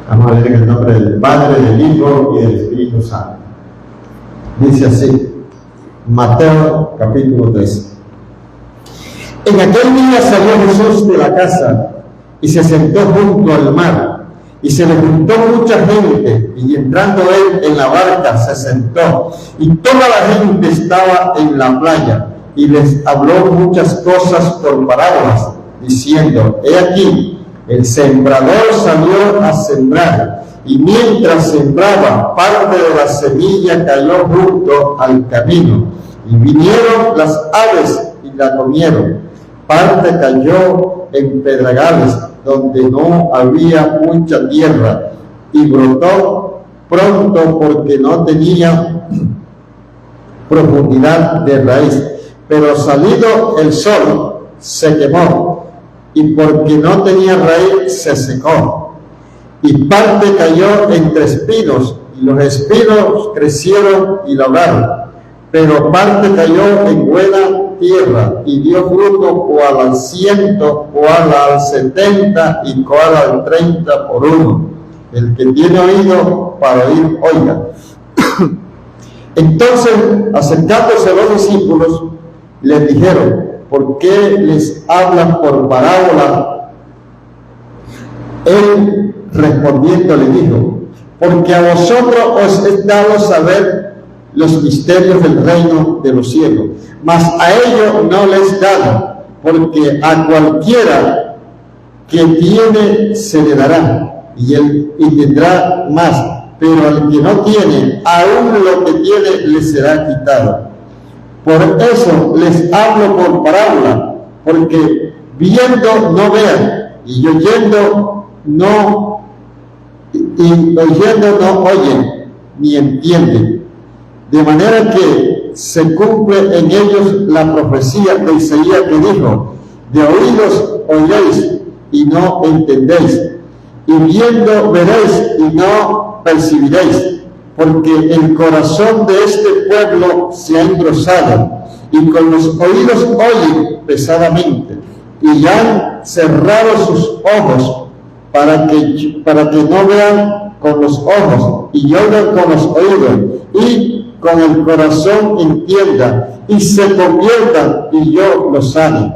Vamos a leer en el nombre del Padre, del Hijo y del Espíritu Santo. Dice así, Mateo capítulo 13. En aquel día salió Jesús de la casa y se sentó junto al mar, y se le juntó mucha gente, y entrando él en la barca se sentó, y toda la gente estaba en la playa, y les habló muchas cosas por parábolas, diciendo, he aquí, el sembrador salió a sembrar, y mientras sembraba, parte de la semilla cayó junto al camino, y vinieron las aves y la comieron. Parte cayó en pedregales, donde no había mucha tierra, y brotó pronto porque no tenía profundidad de raíz. Pero salido el sol, se quemó, y porque no tenía raíz, se secó. Y parte cayó entre espinos, y los espinos crecieron y labraron. Pero parte cayó en buena tierra, y dio fruto cuál al 100, cuál al 70, y cuál al 30 por uno. El que tiene oído para oír, oiga. Entonces, acercándose los discípulos, les dijeron, ¿por qué les hablan por parábola? Él respondiendo le dijo, porque a vosotros os es dado saber los misterios del reino de los cielos, mas a ellos no les dan, porque a cualquiera que tiene se le dará, y tendrá más, pero al que no tiene, aún lo que tiene le será quitado. Por eso les hablo por parábola, porque viendo no vean, y oyendo no oyen, ni entienden. De manera que se cumple en ellos la profecía de Isaías que dijo, de oídos oyeis y no entendéis, y viendo veréis y no percibiréis, porque el corazón de este pueblo se ha engrosado, y con los oídos oyen pesadamente, y han cerrado sus ojos para que no vean con los ojos, y oigan con los oídos, y con el corazón entiendan, y se conviertan, y yo los sane.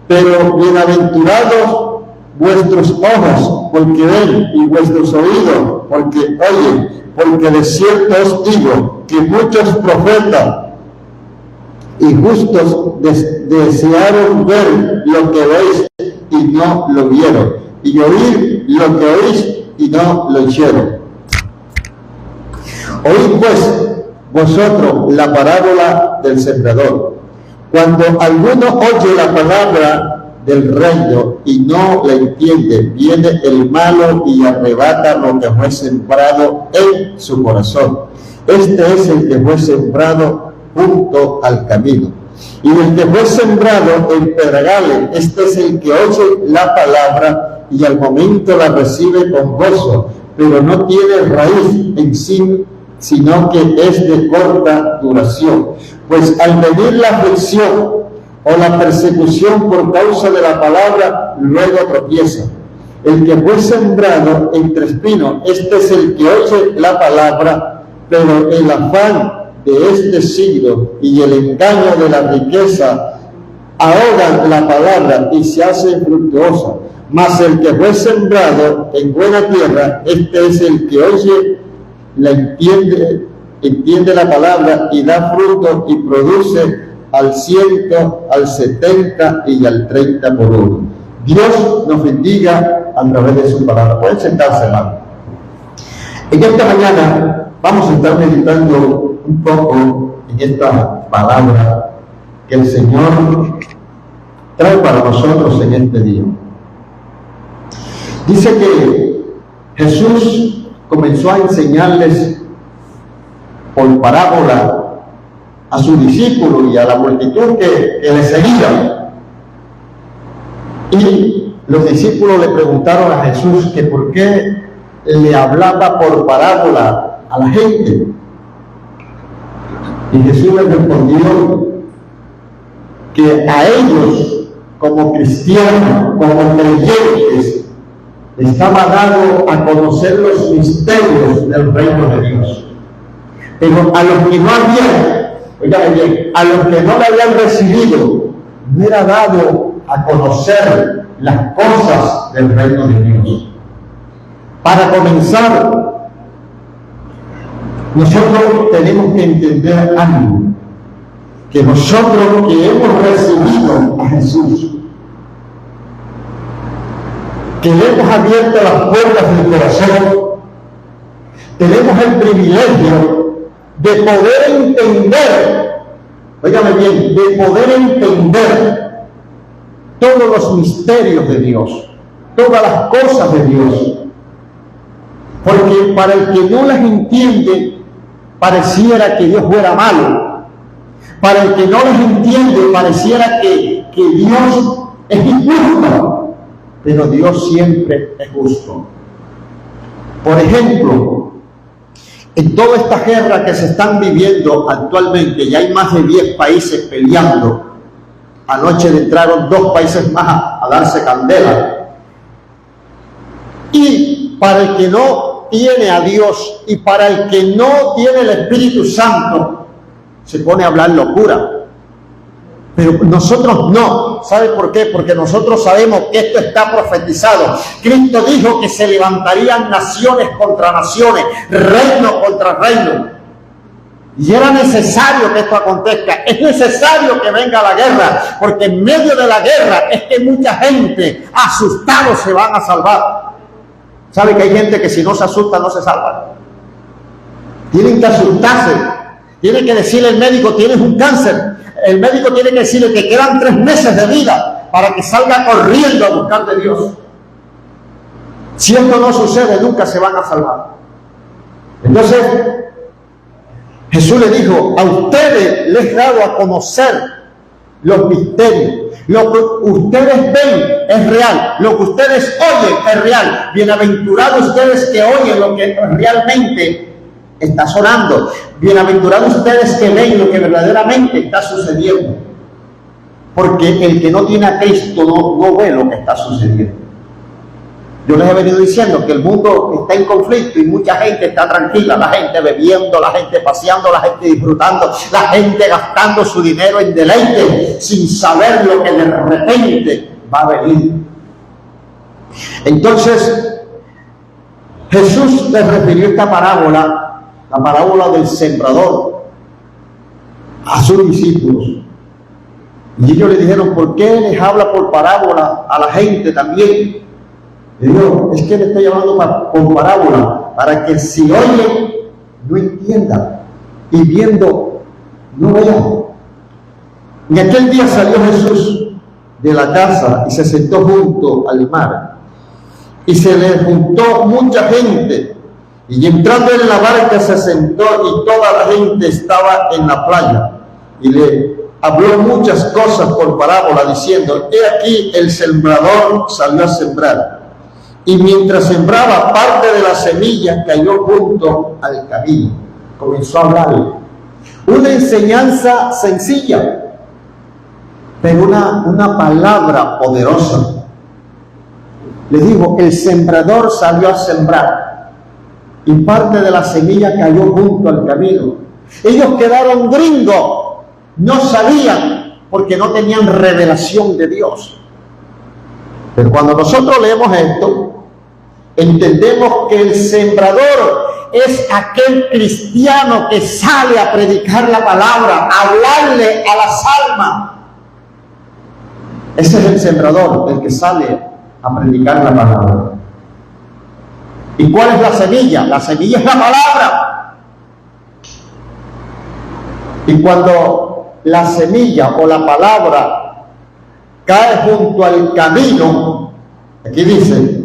Pero bienaventurados vuestros ojos, porque ven, y vuestros oídos, porque oyen, porque de cierto os digo, que muchos profetas y justos desearon ver lo que veis, y no lo vieron, y oír lo que oís, y no lo oyeron. Oíd pues vosotros la parábola del sembrador. Cuando alguno oye la palabra del reino y no la entiende, viene el malo y arrebata lo que fue sembrado en su corazón. Este es el que fue sembrado junto al camino. Y el que fue sembrado en pedregales, este es el que oye la palabra y al momento la recibe con gozo, pero no tiene raíz en sí, sino que es de corta duración. Pues al venir la aflicción o la persecución por causa de la palabra, luego tropieza. El que fue sembrado entre espinos, este es el que oye la palabra, pero el afán de este siglo y el engaño de la riqueza ahogan la palabra y se hace infructuosa. Mas el que fue sembrado en buena tierra, este es el que oye, la entiende la palabra y da fruto y produce al 100, al 70 y al 30 por uno. Dios nos bendiga a través de su palabra. Pueden sentarse, hermano. En esta mañana vamos a estar meditando un poco en esta palabra que el Señor trae para nosotros en este día. Dice que Jesús comenzó a enseñarles por parábola a sus discípulos y a la multitud que le seguía. Y los discípulos le preguntaron a Jesús que por qué le hablaba por parábola a la gente. Y Jesús les respondió que a ellos, como cristianos, como creyentes, estaba dado a conocer los misterios del reino de Dios. Pero a los que no habían, oigan bien, a los que no le habían recibido, no era dado a conocer las cosas del reino de Dios. Para comenzar, nosotros tenemos que entender algo, que nosotros que hemos recibido a Jesús, que le hemos abierto las puertas del corazón, tenemos el privilegio de poder entender, óigame bien, de poder entender todos los misterios de Dios, todas las cosas de Dios. Porque para el que no las entiende, pareciera que Dios fuera malo. Para el que no las entiende, pareciera que Dios es injusto. Pero Dios siempre es justo. Por ejemplo, en toda esta guerra que se están viviendo actualmente, ya hay más de 10 países peleando. Anoche entraron 2 países más a darse candela. Y para el que no tiene a Dios y para el que no tiene el Espíritu Santo, se pone a hablar locura. Pero nosotros no. ¿Sabe por qué? Porque nosotros sabemos que esto está profetizado. Cristo dijo que se levantarían naciones contra naciones, reino contra reino. Y era necesario que esto acontezca. Es necesario que venga la guerra, porque en medio de la guerra es que mucha gente asustada se van a salvar. ¿Sabe que hay gente que si no se asusta no se salva? Tienen que asustarse. Tiene que decirle al médico, tienes un cáncer. El médico tiene que decirle que quedan 3 meses de vida para que salga corriendo a buscar de Dios. Si esto no sucede, nunca se van a salvar. Entonces, Jesús le dijo, a ustedes les he dado a conocer los misterios. Lo que ustedes ven es real, lo que ustedes oyen es real. Bienaventurados ustedes que oyen lo que realmente está sonando. Bienaventurados ustedes que ven lo que verdaderamente está sucediendo. Porque el que no tiene a Cristo no ve lo que está sucediendo. Yo les he venido diciendo que el mundo está en conflicto y mucha gente está tranquila, la gente bebiendo, la gente paseando, la gente disfrutando, la gente gastando su dinero en deleite sin saber lo que de repente va a venir. Entonces, Jesús les refirió esta parábola, la parábola del sembrador, a sus discípulos. Y ellos le dijeron, ¿por qué les habla por parábola a la gente también? Le digo, es que le estoy hablando por parábola, para que si oyen, no entiendan, y viendo, no vean. En aquel día salió Jesús de la casa y se sentó junto al mar. Y se le juntó mucha gente. Y entrando en la barca se sentó y toda la gente estaba en la playa. Y le habló muchas cosas por parábola, diciendo, he aquí el sembrador salió a sembrar. Y mientras sembraba, parte de la semilla cayó junto al camino. Comenzó a hablar. Una enseñanza sencilla, pero una palabra poderosa. Le digo, el sembrador salió a sembrar. Y parte de la semilla cayó junto al camino. Ellos quedaron gringos. No sabían porque no tenían revelación de Dios. Pero cuando nosotros leemos esto, entendemos que el sembrador es aquel cristiano que sale a predicar la palabra, a hablarle a las almas. Ese es el sembrador, el que sale a predicar la palabra. ¿Y cuál es la semilla? La semilla es la palabra. Y cuando la semilla o la palabra cae junto al camino, aquí dice,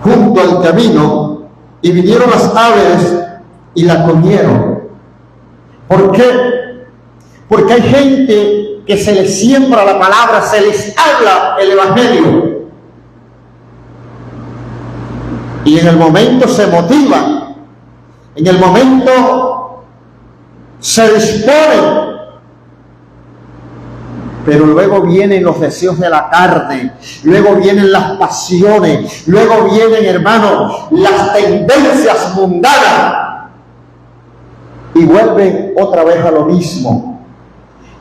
junto al camino, y vinieron las aves y la comieron. ¿Por qué? Porque hay gente que se les siembra la palabra, se les habla el evangelio, y en el momento se motivan, en el momento se disponen, Pero luego vienen los deseos de la carne, luego vienen las pasiones, luego vienen, hermanos, las tendencias mundanas y vuelven otra vez a lo mismo.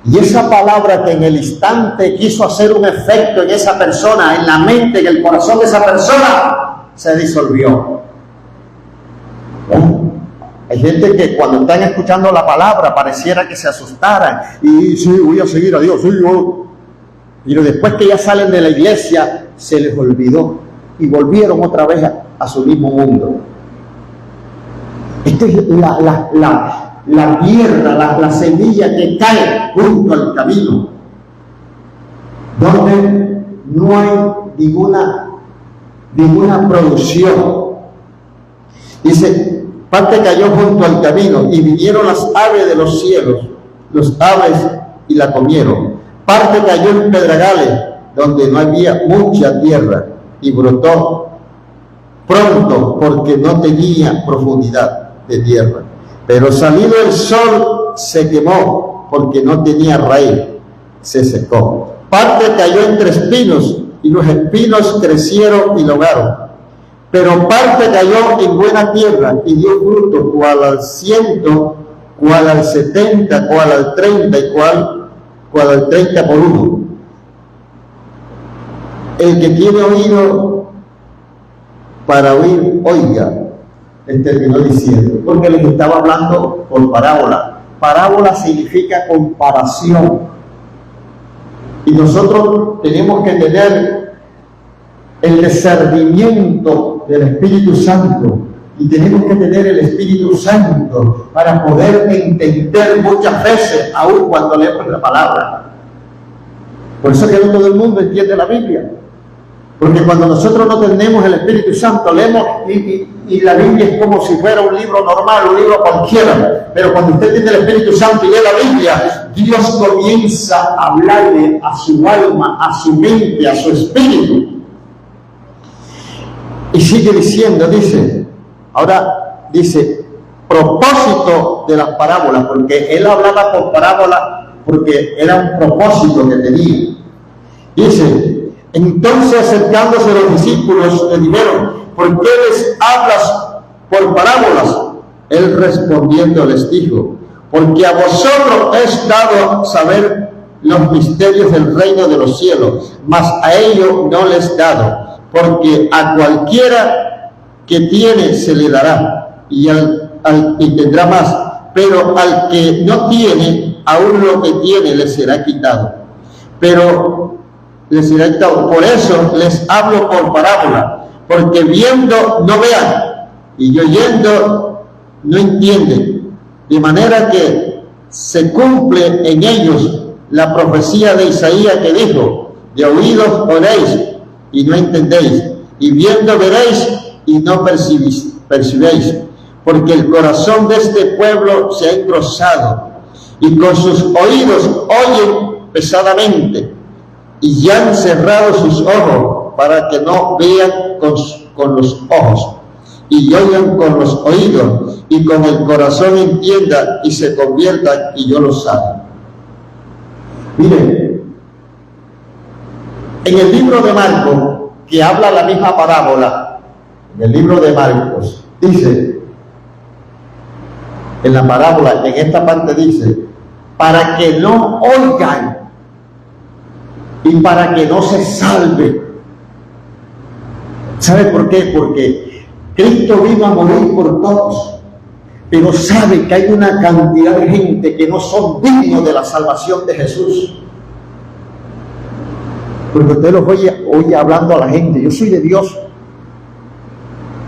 Y esa palabra que en el instante quiso hacer un efecto en esa persona, en la mente, en el corazón de esa persona, se disolvió. Hay gente que cuando están escuchando la palabra pareciera que se asustaran y sí, voy a seguir a Dios, sí, yo. Y después que ya salen de la iglesia se les olvidó y volvieron otra vez a su mismo mundo. Esta es la tierra, la semilla que cae junto al camino, donde no hay ninguna producción. Dice, parte cayó junto al camino y vinieron las aves de los cielos, los aves y la comieron. Parte cayó en pedregales donde no había mucha tierra y brotó pronto porque no tenía profundidad de tierra. Pero salido el sol se quemó porque no tenía raíz, se secó. Parte cayó entre espinos y los espinos crecieron y lograron. Pero parte cayó en buena tierra y dio fruto, cual al 100, cual al 70, cual al 30 y cual al 30 por 1. El que tiene oído para oír, oiga, terminó diciendo, porque les estaba hablando por parábola. Parábola significa comparación. Y nosotros tenemos que tener el discernimiento del Espíritu Santo y tenemos que tener el Espíritu Santo para poder entender muchas veces, aun cuando leemos la palabra. Por eso que no todo el mundo entiende la Biblia, porque cuando nosotros no tenemos el Espíritu Santo, leemos y la Biblia es como si fuera un libro normal, un libro cualquiera. Pero cuando usted tiene el Espíritu Santo y lee la Biblia, Dios comienza a hablarle a su alma, a su mente, a su espíritu. Y sigue diciendo, dice, propósito de las parábolas, porque él hablaba por parábola, porque era un propósito que tenía. Dice, entonces acercándose los discípulos le dijeron, ¿por qué les hablas por parábolas? Él respondiendo les dijo, porque a vosotros es dado saber los misterios del reino de los cielos, mas a ellos no les dado. Porque a cualquiera que tiene se le dará y tendrá más, pero al que no tiene, aún lo que tiene le será quitado. Pero le será quitado. Por eso les hablo por parábola, porque viendo no vean y oyendo no entienden, de manera que se cumple en ellos la profecía de Isaías que dijo, de oídos oréis y no entendéis, y viendo veréis y no percibéis, porque el corazón de este pueblo se ha engrosado, y con sus oídos oyen pesadamente, y ya han cerrado sus ojos, para que no vean con los ojos, y oigan con los oídos, y con el corazón entiendan, y se conviertan, y yo lo sabe. Miren, en el libro de Marcos, que habla la misma parábola, en el libro de Marcos, dice, en la parábola, en esta parte dice, para que no oigan y para que no se salven. ¿Sabe por qué? Porque Cristo vino a morir por todos, pero sabe que hay una cantidad de gente que no son dignos de la salvación de Jesús. Porque usted los oye hablando a la gente, yo soy de Dios,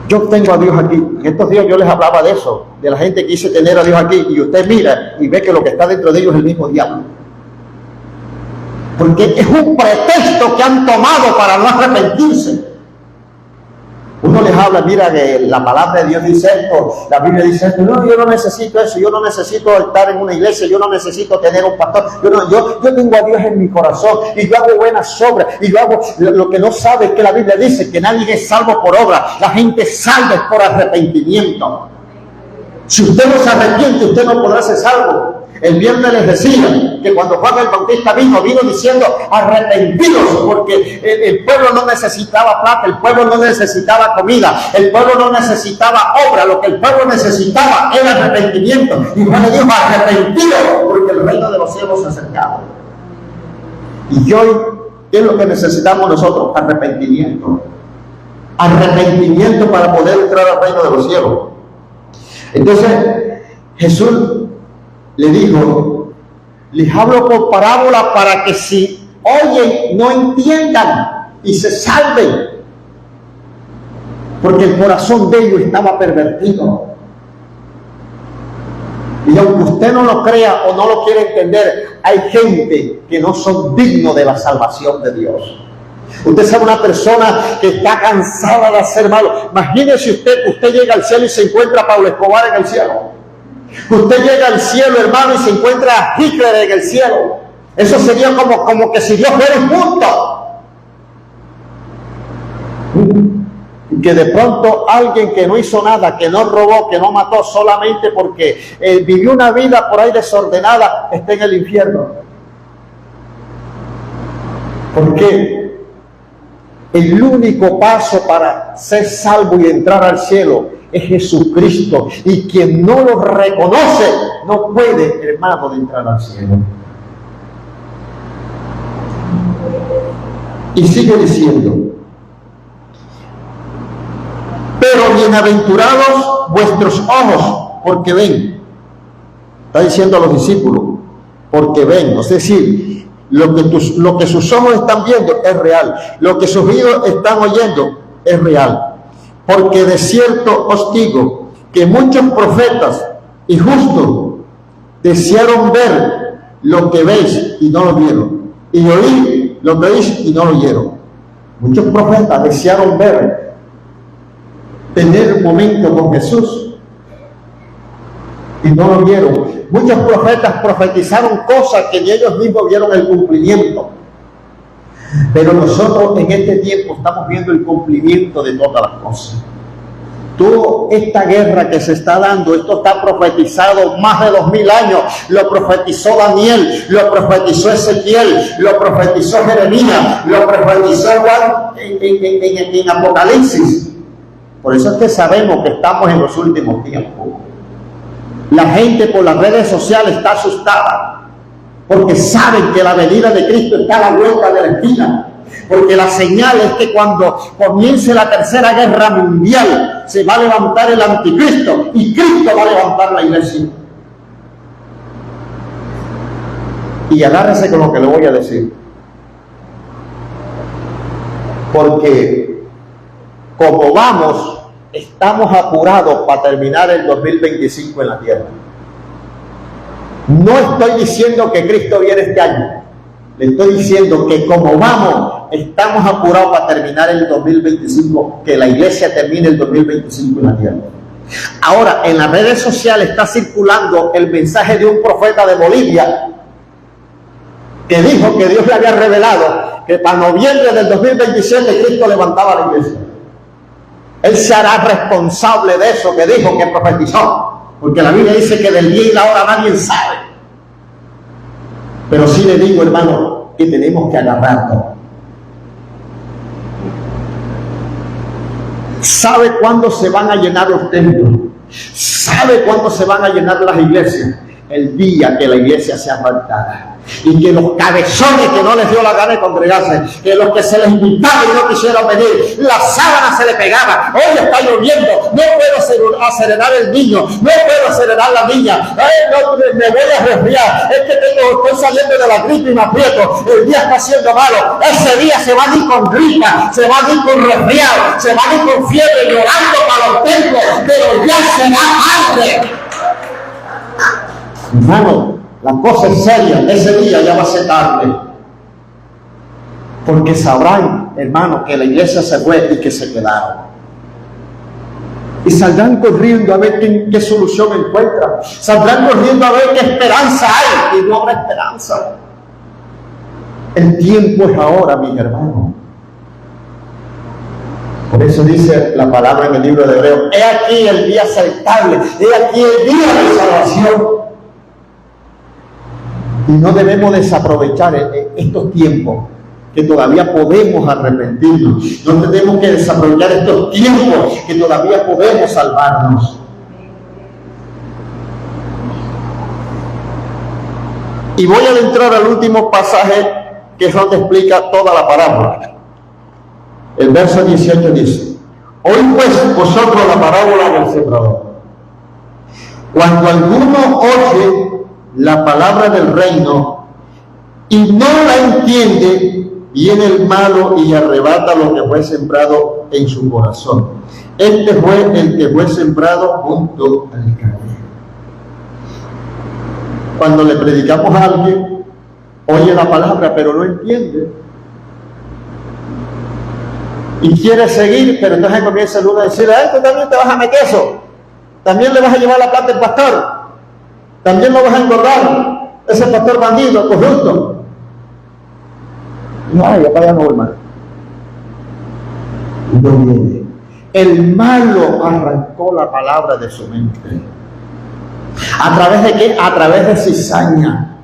yo tengo a Dios aquí. En estos días yo les hablaba de eso, de la gente que quise tener a Dios aquí, y usted mira y ve que lo que está dentro de ellos es el mismo diablo. Porque es un pretexto que han tomado para no arrepentirse. Uno les habla, mira que la palabra de Dios dice esto, la Biblia dice esto, no, yo no necesito eso, yo no necesito estar en una iglesia, yo no necesito tener un pastor, yo tengo a Dios en mi corazón y yo hago buenas obras y yo hago lo que no sabe es que la Biblia dice que nadie es salvo por obra, la gente es salva por arrepentimiento. Si usted no se arrepiente, usted no podrá ser salvo. El viernes les decía que cuando Juan el Bautista vino diciendo arrepentidos, porque el pueblo no necesitaba plata, el pueblo no necesitaba comida, el pueblo no necesitaba obra, lo que el pueblo necesitaba era arrepentimiento. Y Juan le dijo arrepentidos, porque el reino de los cielos se acercaba. Y hoy, ¿qué es lo que necesitamos nosotros? Arrepentimiento. Arrepentimiento para poder entrar al reino de los cielos. Entonces Jesús le dijo, les hablo por parábola para que si oyen no entiendan y se salven, porque el corazón de ellos estaba pervertido. Y aunque usted no lo crea o no lo quiere entender, hay gente que no son dignos de la salvación de Dios. Usted sabe, una persona que está cansada de hacer malo. Imagínese usted llega al cielo y se encuentra a Pablo Escobar en el cielo. Usted llega al cielo, hermano, y se encuentra a Hitler en el cielo. Eso sería como que si Dios fuera injusto. Que de pronto alguien que no hizo nada, que no robó, que no mató, solamente porque vivió una vida por ahí desordenada, esté en el infierno. ¿Por qué? El único paso para ser salvo y entrar al cielo es Jesucristo. Y quien no lo reconoce no puede, hermano, de entrar al cielo. Y sigue diciendo, pero bienaventurados vuestros ojos, porque ven. Está diciendo a los discípulos, porque ven. Es decir, lo que sus ojos están viendo es real. Lo que sus oídos están oyendo es real. Porque de cierto os digo que muchos profetas y justos desearon ver lo que veis y no lo vieron, y oír lo que veis y no lo oyeron. Muchos profetas desearon tener un momento con Jesús y no lo vieron. Muchos profetas profetizaron cosas que ni ellos mismos vieron el cumplimiento. Pero nosotros en este tiempo estamos viendo el cumplimiento de todas las cosas. Toda esta guerra que se está dando, esto está profetizado más de 2000 años. Lo profetizó Daniel, lo profetizó Ezequiel, lo profetizó Jeremías, lo profetizó Juan en Apocalipsis. Por eso es que sabemos que estamos en los últimos tiempos. La gente por las redes sociales está asustada, porque saben que la venida de Cristo está a la vuelta de la esquina. Porque la señal es que cuando comience la tercera guerra mundial, se va a levantar el anticristo y Cristo va a levantar la iglesia. Y agárrese con lo que le voy a decir. Porque como vamos, estamos apurados para terminar el 2025 en la tierra. No estoy diciendo que Cristo viene este año. Le estoy diciendo que como vamos, estamos apurados para terminar el 2025, que la iglesia termine el 2025 en la tierra. Ahora, en las redes sociales está circulando el mensaje de un profeta de Bolivia que dijo que Dios le había revelado que para noviembre del 2027 Cristo levantaba la iglesia. Él se hará responsable de eso que dijo, que profetizó, porque la Biblia dice que del día y la hora nadie sabe. Pero sí le digo, hermano, que tenemos que agarrarnos. ¿Sabe cuándo se van a llenar los templos? ¿Sabe cuándo se van a llenar las iglesias? El día que la iglesia sea apartada. Y que los cabezones que no les dio la gana de congregarse, que los que se les invitaba y no quisieron venir, la sábana se le pegaba. Hoy está lloviendo, no puedo acerenar el niño, no puedo acerenar la niña. Ay, no, me voy a resfriar, es que estoy saliendo de la gripe y me aprieto, el día está haciendo malo. Ese día se van a ir con gripa, se van a ir con resfriado, se van a ir con fiebre, llorando para los templos, pero ya será tarde. Hermano, la cosa es seria, ese día ya va a ser tarde. Porque sabrán, hermano, que la iglesia se fue y que se quedaron. Y saldrán corriendo a ver qué solución encuentran. Saldrán corriendo a ver qué esperanza hay. Y no habrá esperanza. El tiempo es ahora, mis hermanos. Por eso dice la palabra en el libro de Hebreos: he aquí el día aceptable, he aquí el día de salvación. Y no debemos desaprovechar estos tiempos que todavía podemos arrepentirnos. No tenemos que desaprovechar estos tiempos que todavía podemos salvarnos. Y voy a adentrar al último pasaje, que es donde explica toda la parábola. El verso 18 dice: oí pues vosotros la parábola del sembrador. Cuando alguno oye la palabra del reino y no la entiende, viene el malo y arrebata lo que fue sembrado en su corazón. Este fue el que fue sembrado junto al camino. Cuando le predicamos a alguien, oye la palabra pero no entiende y quiere seguir, pero entonces comienza el uno a decir: tú también te vas a meter eso, también le vas a llevar la plata al pastor, también lo vas a engordar, ese pastor bandido, corrupto. No, ya para allá no voy más. No viene. El malo arrancó la palabra de su mente. ¿A través de qué? A través de cizaña.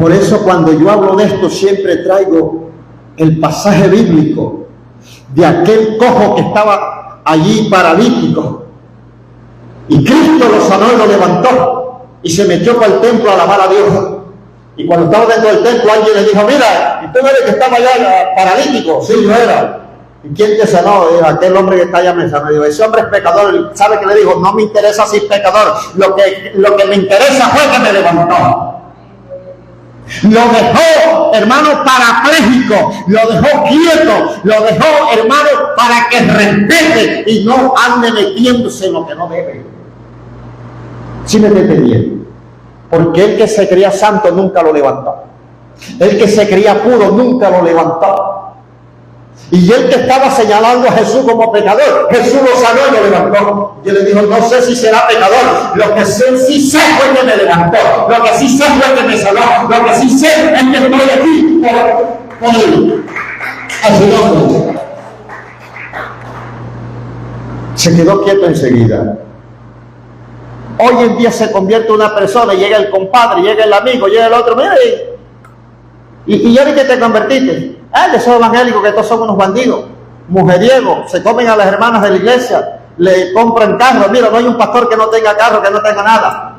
Por eso cuando yo hablo de esto siempre traigo el pasaje bíblico de aquel cojo que estaba allí paralítico y Cristo lo sanó y lo levantó y se metió para el templo a alabar a Dios. Y cuando estaba dentro del templo alguien le dijo: mira, ¿y tú eres el que estaba allá paralítico? Sí, yo era. ¿Y quién te sanó? Dijo: aquel hombre que está allá me sanó. Dijo: ese hombre es pecador. ¿Sabe qué le dijo? No me interesa si es pecador, lo que me interesa fue que me levantó. Lo dejó, hermano, parapléjico, lo dejó quieto, lo dejó, hermano, para que respete y no ande metiéndose en lo que no debe. ¿Sí me entendieron? Porque el que se creía santo nunca lo levantó, el que se creía puro nunca lo levantó. Y el que estaba señalando a Jesús como pecador, Jesús lo sanó y lo levantó. Y él le dijo: no sé si será pecador, lo que sí sé fue que me levantó, lo que sí sé fue que me sanó, lo que sí sé es que estoy aquí por él. A su nombre. Se quedó quieto enseguida. Hoy en día se convierte una persona, llega el compadre, llega el amigo, llega el otro: mira, y ya vi que te convertiste. De esos evangélicos que todos son unos bandidos, mujeriegos, se comen a las hermanas de la iglesia, le compran carros. Mira, no hay un pastor que no tenga carro, que no tenga nada.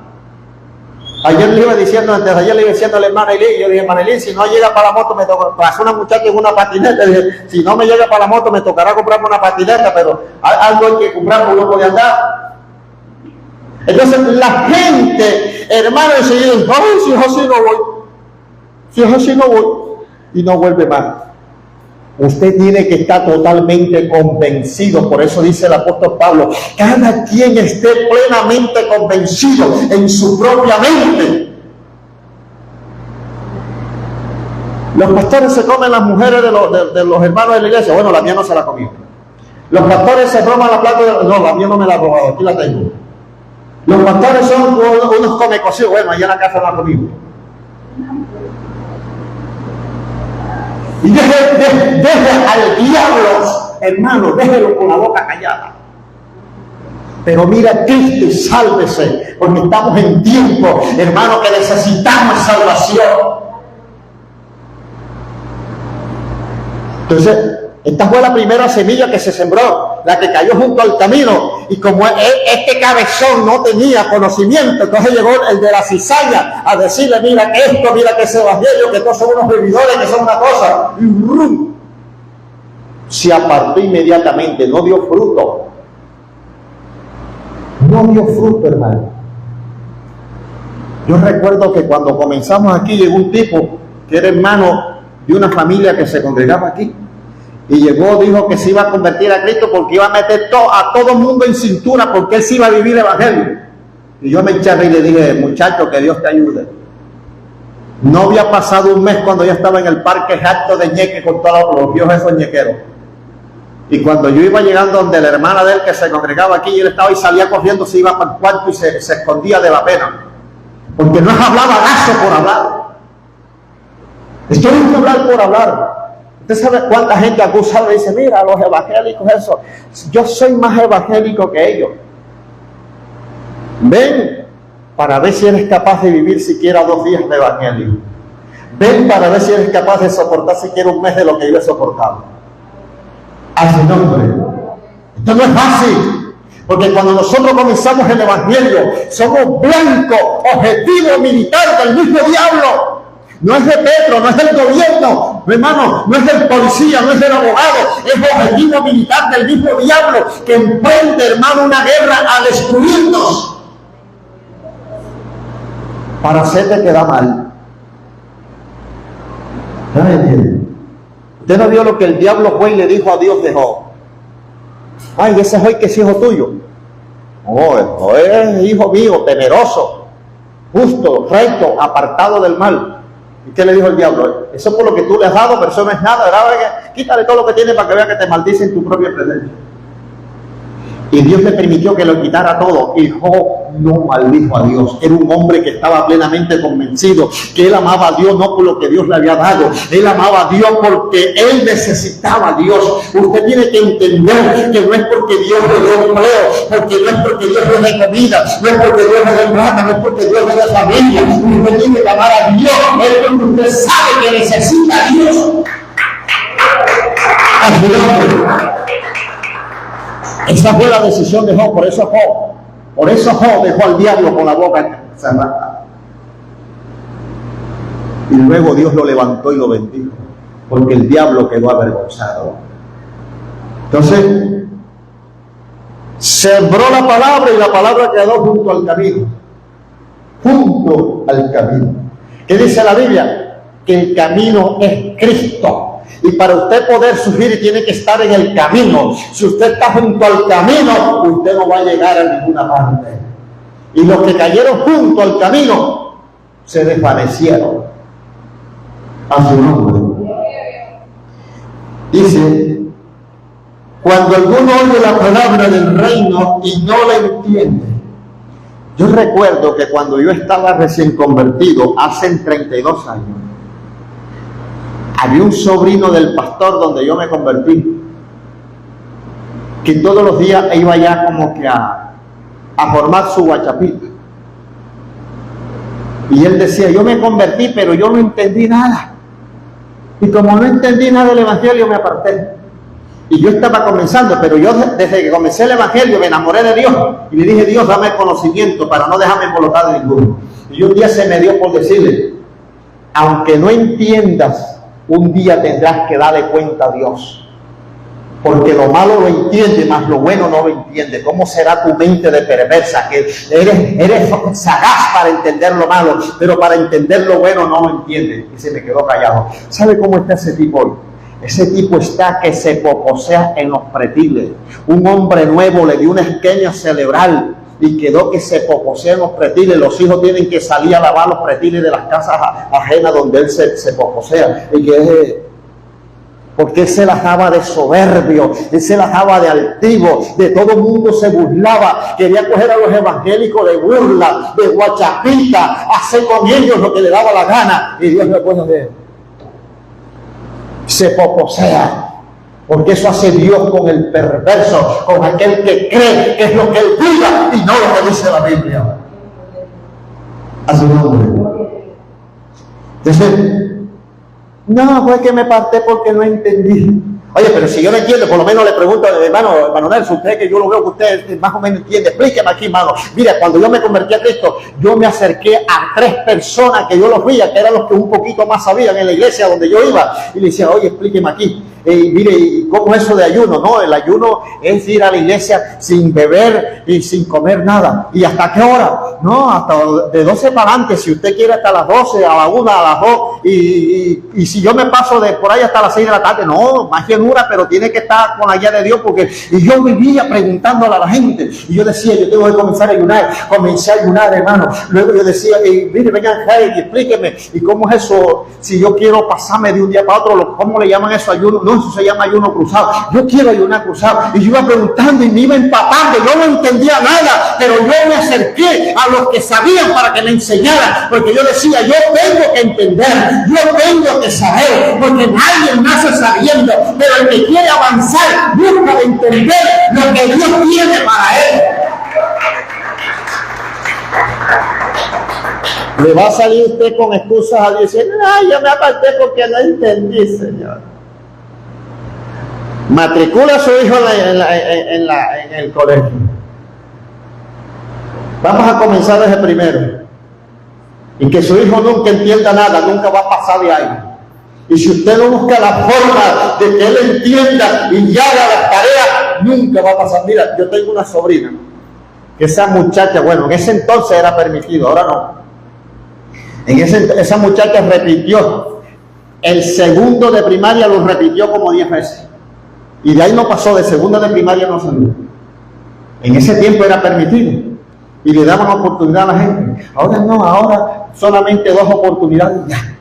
Ayer le iba diciendo, antes de ayer le iba diciendo a la hermana Elí, yo dije: hermana Elí, si no llega para la moto, me toca. Pasó una muchacha en una patineta, dije: si no me llega para la moto, me tocará comprarme una patineta, pero algo hay que comprar, porque no puede andar. Entonces la gente, hermano, enseguida: ay, si es así no voy, si es así no voy, y no vuelve más. Usted tiene que estar totalmente convencido. Por eso dice el apóstol Pablo: cada quien esté plenamente convencido en su propia mente. Los pastores se comen las mujeres de los hermanos de la iglesia. Bueno, la mía no se la comió. Los pastores se roban la plata no, la mía no me la ha robado, aquí la tengo. Los pastores son unos comecocidos. Bueno, allá en la casa la conmigo. Y deje al diablo, hermano, déjelo con la boca callada. Pero mira, Cristo, y sálvese, porque estamos en tiempo, hermano, que necesitamos salvación. Entonces, esta fue la primera semilla que se sembró, la que cayó junto al camino. Y como este cabezón no tenía conocimiento, entonces llegó el de la cizaña a decirle: mira que esto, mira que ese evangelio, que todos son unos bebidores, que son una cosa. Y ¡rum! Se apartó inmediatamente, no dio fruto. No dio fruto, hermano. Yo recuerdo que cuando comenzamos aquí llegó un tipo que era hermano de una familia que se congregaba aquí. Y llegó, dijo que se iba a convertir a Cristo porque iba a meter a todo el mundo en cintura, porque él sí iba a vivir el evangelio. Y yo me eché y le dije: muchacho, que Dios te ayude. No había pasado un mes cuando yo estaba en el parque harto de ñeque con todos los viejos esos ñequeros. Y cuando yo iba llegando donde la hermana de él que se congregaba aquí, y él estaba y salía corriendo, se iba para el cuarto y se escondía de la pena. Porque no es hablar bagazo por hablar. Esto no es hablar por hablar. ¿Usted sabe cuánta gente acusa y dice: mira, los evangélicos, eso? Yo soy más evangélico que ellos. Ven, para ver si eres capaz de vivir siquiera 2 días de evangelio. Ven para ver si eres capaz de soportar siquiera 1 mes de lo que yo he soportado. A su nombre. Esto no es fácil, porque cuando nosotros comenzamos el evangelio, somos blanco, objetivo militar del mismo diablo. No es de Petro, no es del gobierno, hermano, no es del policía, no es del abogado, es objetivo militar del mismo diablo que emprende, hermano, una guerra a destruirnos para hacerte quedar mal. Usted no vio lo que el diablo fue y le dijo a Dios de Job. Ay, ese Job que es hijo tuyo. Oh, es hijo mío, temeroso, justo, recto, apartado del mal. ¿Y qué le dijo el diablo? Eso por lo que tú le has dado, pero eso no es nada, ¿verdad? Quítale todo lo que tiene para que vea que te maldice en tu propia presencia. Y Dios le permitió que lo quitara todo. Y Job no maldijo a Dios. Era un hombre que estaba plenamente convencido que él amaba a Dios no por lo que Dios le había dado. Él amaba a Dios porque él necesitaba a Dios. Usted tiene que entender que no es porque Dios le dio empleo, porque no es porque Dios le dé comida, no es porque Dios le dé plata, no es porque Dios le dé familia. Usted tiene que amar a Dios. Es porque usted sabe que necesita a Dios. A su nombre. Esa fue la decisión de Job, por eso Job dejó al diablo con la boca cerrada. Y luego Dios lo levantó y lo bendijo, porque el diablo quedó avergonzado. Entonces, sembró la palabra y la palabra quedó junto al camino. Junto al camino. ¿Qué dice la Biblia? Que el camino es Cristo. Y para usted poder subir tiene que estar en el camino. Si usted está junto al camino, usted no va a llegar a ninguna parte. Y los que cayeron junto al camino se desvanecieron. A su nombre. Dice, cuando alguno oye la palabra del reino y no la entiende. Yo recuerdo que cuando yo estaba recién convertido, hace 32 años, había un sobrino del pastor donde yo me convertí, que todos los días iba allá como que a formar su guachapita. Y él decía, yo me convertí, pero yo no entendí nada. Y como no entendí nada del evangelio, me aparté. Y yo estaba comenzando, pero yo desde que comencé el evangelio me enamoré de Dios. Y le dije, Dios, dame conocimiento para no dejarme embolotar de ninguno. Y un día se me dio por decirle, aunque no entiendas, un día tendrás que darle cuenta a Dios, porque lo malo lo entiende, mas lo bueno no lo entiende. ¿Cómo será tu mente de perversa? Que eres sagaz para entender lo malo, pero para entender lo bueno no lo entiende. Y se me quedó callado. ¿Sabe cómo está ese tipo hoy? Ese tipo está que se poposea en los pretiles. Un hombre nuevo le dio una isquemia cerebral y quedó que se poposea en los pretiles. Los hijos tienen que salir a lavar los pretiles de las casas ajenas donde él se poposea. Y que porque él se las daba de soberbio, él se las daba de altivo, de todo el mundo se burlaba, quería coger a los evangélicos de burla, de guachapita, hacer con ellos lo que le daba la gana. Y Dios me acuerda de él. Se poposea. Porque eso hace Dios con el perverso, con aquel que cree que es lo que él diga y no lo que dice la Biblia. A su nombre. Entonces, no, fue que me aparté porque no entendí. Oye, pero si yo no entiendo, por lo menos le pregunto al hermano Nelson, usted que yo lo veo que usted más o menos entiende, explíqueme aquí, hermano. Mira, cuando yo me convertí a Cristo, yo me acerqué a 3 personas que yo los veía, que eran los que un poquito más sabían en la iglesia donde yo iba, y le decía, oye, explíqueme aquí. Mire, ¿cómo es eso de ayuno? No, el ayuno es ir a la iglesia sin beber y sin comer nada. ¿Y hasta qué hora? No, hasta de 12 para adelante, si usted quiere hasta las 12, a la 1, a las 2, y si yo me paso de por ahí hasta las 6 de la tarde, no, más llenura, pero tiene que estar con la guía de Dios, porque, y yo vivía preguntándole a la gente, y yo decía, yo tengo que comenzar a ayunar, comencé a ayunar, hermano. Luego yo decía, mire, vengan acá y explíqueme, ¿y cómo es eso? Si yo quiero pasarme de un día para otro, ¿cómo le llaman eso? Ayuno. No, eso se llama ayuno cruzado. Yo quiero ayunar cruzado. Y yo iba preguntando y me iba empapando. Yo no entendía nada, pero yo me acerqué a los que sabían para que me enseñaran. Porque yo decía, yo tengo que entender, yo tengo que saber, porque nadie nace sabiendo. Pero el que quiere avanzar busca de entender lo que Dios tiene para él. Le va a salir usted con excusas a decir, ay, yo me aparté porque no entendí, Señor. Matricula a su hijo en el colegio. Vamos a comenzar desde primero. Y que su hijo nunca entienda nada, nunca va a pasar de ahí. Y si usted no busca la forma de que él entienda y haga las tareas, nunca va a pasar. Mira, yo tengo una sobrina, que esa muchacha, bueno, en ese entonces era permitido, ahora no. Esa muchacha repitió el segundo de primaria, lo repitió como 10 veces. Y de ahí no pasó, de segundo de primaria no salió. En ese tiempo era permitido. Y le daban oportunidad a la gente. Ahora no, ahora solamente 2 oportunidades y ya.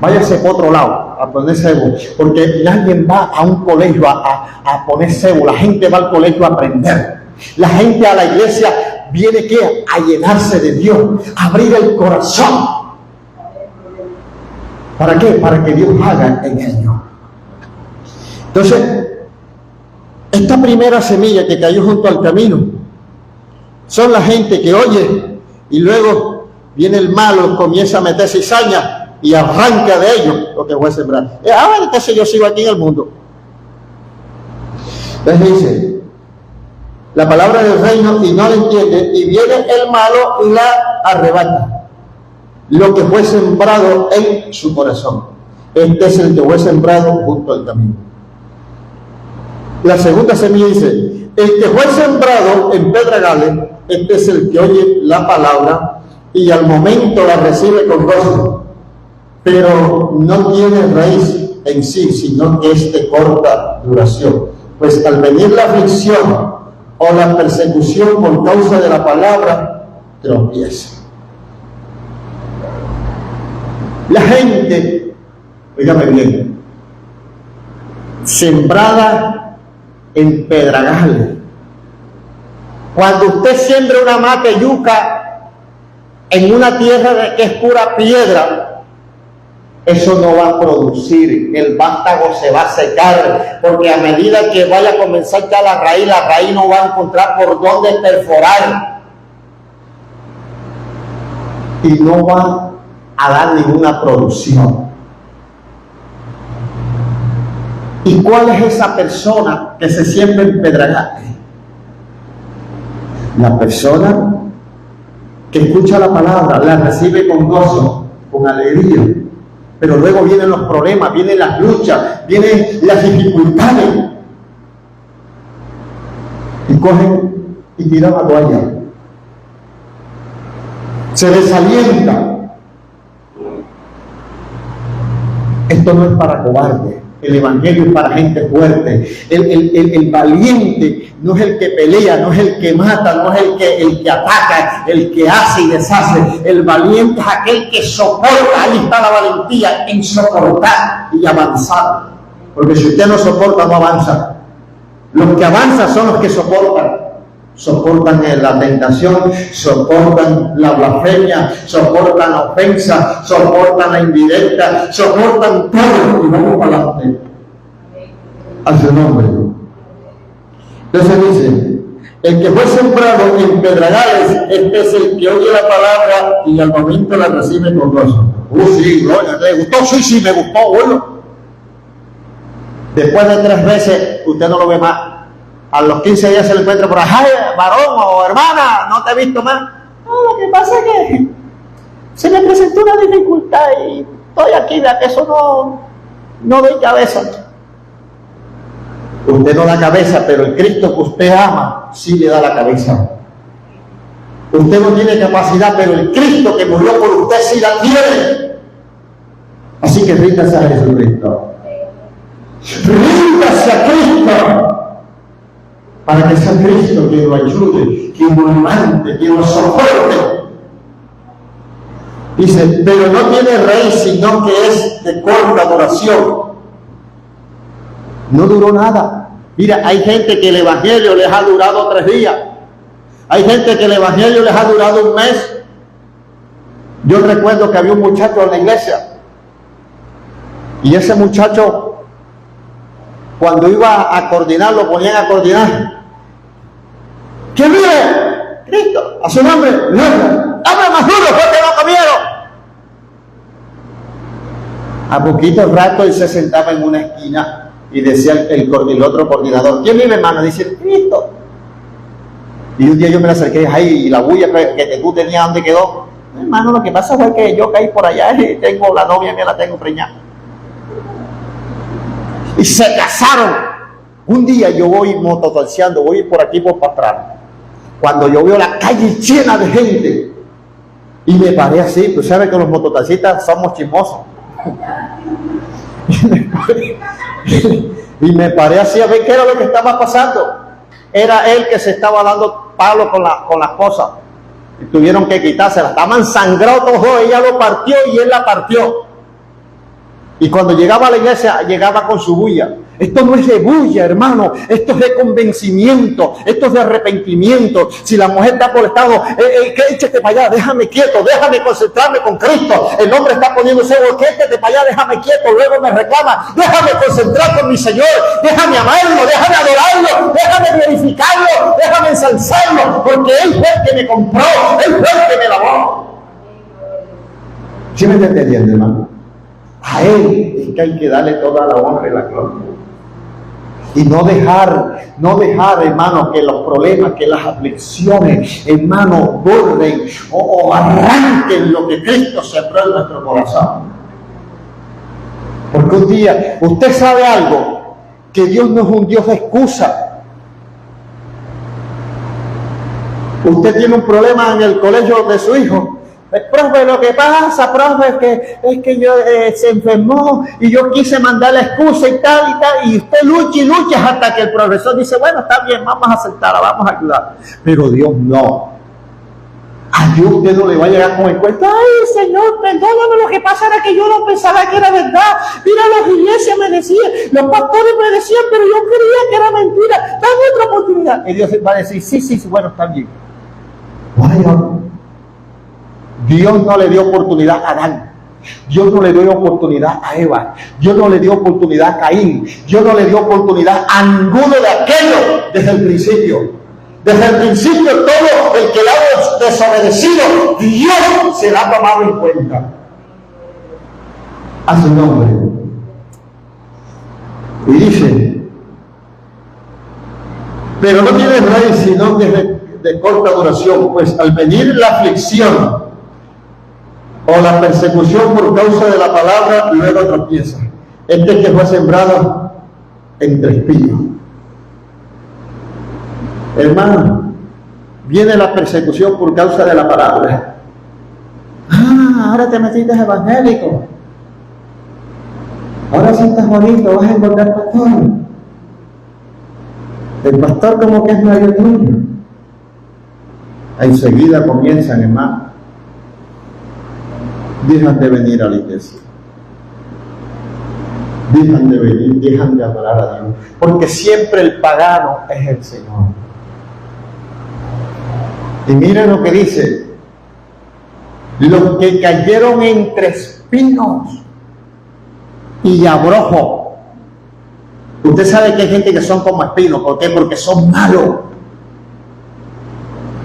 Váyase por otro lado a poner cebo, porque nadie va a un colegio a poner cebo. La gente va al colegio a aprender. La gente a la iglesia viene ¿qué? A llenarse de Dios, a abrir el corazón. ¿Para qué? Para que Dios haga en ellos. Entonces, esta primera semilla que cayó junto al camino son la gente que oye y luego viene el malo, comienza a meter cizaña y arranca de ellos lo que voy a sembrar. Ahora entonces yo sigo aquí en el mundo. Entonces dice la palabra del reino y no la entiende, y viene el malo y la arrebata lo que fue sembrado en su corazón. Este es el que fue sembrado junto al camino. La segunda semilla dice, el que fue sembrado en pedregales, este es el que oye la palabra y al momento la recibe con gozo, pero no tiene raíz en sí, sino que es de corta duración. Pues al venir la aflicción o la persecución por causa de la palabra, tropieza. La gente, oígame bien, sembrada en pedregales. Cuando usted siembra una mata de yuca en una tierra que es pura piedra, eso no va a producir, el vástago se va a secar, porque a medida que vaya a comenzar ya la raíz no va a encontrar por dónde perforar y no va a dar ninguna producción. ¿Y cuál es esa persona que se siembra en pedregales? La persona que escucha la palabra, la recibe con gozo, con alegría, pero luego vienen los problemas, vienen las luchas, vienen las dificultades, y cogen y tiran la toalla, se desalienta. Esto no es para cobardes. El evangelio es para gente fuerte. El valiente no es el que pelea, no es el que mata, no es el que ataca, el que hace y deshace. El valiente es aquel que soporta. Ahí está la valentía, en soportar y avanzar. Porque si usted no soporta, no avanza. Los que avanzan son los que soportan. Soportan la tentación, soportan la blasfemia, soportan la ofensa, soportan la indirecta, soportan todo y vamos para adelante a su nombre. Entonces dice, el que fue sembrado en pedregales, este es el que oye la palabra y al momento la recibe con gozo. Sí, gloria, ¿te gustó? Sí, me gustó, bueno. Después de 3 veces, usted no lo ve más. A los 15 días se le encuentra por ahí, ¡ay, varón o hermana! No te he visto más. No, lo que pasa es que se me presentó una dificultad y estoy aquí, de que eso no doy cabeza. Usted no da cabeza, pero el Cristo que usted ama sí le da la cabeza. Usted no tiene capacidad, pero el Cristo que murió por usted sí la tiene. Así que ríndase a Jesucristo. Ríndase a Cristo. Para que sea Cristo quien lo ayude, quien lo levante, quien lo soporte. Dice, pero no tiene raíz, sino que es de corta duración. No duró nada. Mira, hay gente que el evangelio les ha durado 3 días. Hay gente que el evangelio les ha durado 1 mes. Yo recuerdo que había un muchacho en la iglesia. Y ese muchacho, cuando iba a coordinar, lo ponían a coordinar. ¿Quién vive? Cristo, a su nombre, gloria. Habla más duro, porque no A poquito rato él se sentaba en una esquina y decía el otro coordinador, ¿quién vive, hermano? Dice, Cristo. Y un día yo me le acerqué, ay, y la bulla que tú tenías, ¿dónde quedó? Hermano, lo que pasa fue que yo caí por allá y tengo la novia mía, la tengo preñada. Y se casaron. Un día yo voy mototaxiando, voy por aquí por atrás. Cuando yo veo la calle llena de gente, y me paré así, tú sabes que los mototaxistas somos chismosos. Y me paré así a ver qué era lo que estaba pasando. Era él que se estaba dando palo con la esposa. Y tuvieron que quitársela. Estaban sangrados todos dos. Ella lo partió y él la partió. Y cuando llegaba a la iglesia, llegaba con su bulla. Esto no es de bulla, hermano. Esto es de convencimiento. Esto es de arrepentimiento. Si la mujer está por el estado, échate para allá, déjame quieto, déjame concentrarme con Cristo. El hombre está poniéndose, échate para allá, déjame quieto. Luego me reclama, déjame concentrar con mi Señor. Déjame amarlo, déjame adorarlo, déjame glorificarlo, déjame ensalzarlo. Porque Él fue el que me compró, Él fue el que me lavó. ¿Sí me está entendiendo, hermano? A Él es que hay que darle toda la honra y la gloria. Y no dejar, hermano, que los problemas, que las aflicciones, hermano, borren o arranquen lo que Cristo sembró en nuestro corazón. Porque un día, usted sabe algo, que Dios no es un Dios de excusa. Usted tiene un problema en el colegio de su hijo. Profe, lo que pasa, profe, es que yo se enfermó y yo quise mandar la excusa y tal, y usted lucha hasta que el profesor dice, bueno, está bien, vamos a aceptarla, vamos a ayudar. Pero Dios no. A Dios usted no le va a llegar con el cuento, ay, Señor, perdóname, lo que pasa era que yo no pensaba que era verdad. Mira, las iglesias me decían, los pastores me decían, pero yo creía que era mentira. Dame otra oportunidad. Y Dios va a decir, sí, bueno, está bien. Bueno, Dios no le dio oportunidad a Adán. Dios no le dio oportunidad a Eva. Dios no le dio oportunidad a Caín. Dios no le dio oportunidad a ninguno de aquellos desde el principio. Desde el principio, todo el que le ha desobedecido, Dios se la ha tomado en cuenta. A su nombre. Y dice, pero no tiene raíz sino de corta duración, pues al venir la aflicción o la persecución por causa de la palabra, luego tropieza. Este que fue sembrado entre espinos. Hermano, viene la persecución por causa de la palabra. Ahora te metiste evangélico. Ahora sí estás bonito, vas a encontrar pastor. El pastor como que es mayor tuyo. Enseguida comienzan, hermano. Dejan de venir a la iglesia. Dejan de venir, dejan de adorar a Dios. Porque siempre el pagano es el Señor. Y miren lo que dice. Los que cayeron entre espinos y abrojo. Usted sabe que hay gente que son como espinos. ¿Por qué? Porque son malos.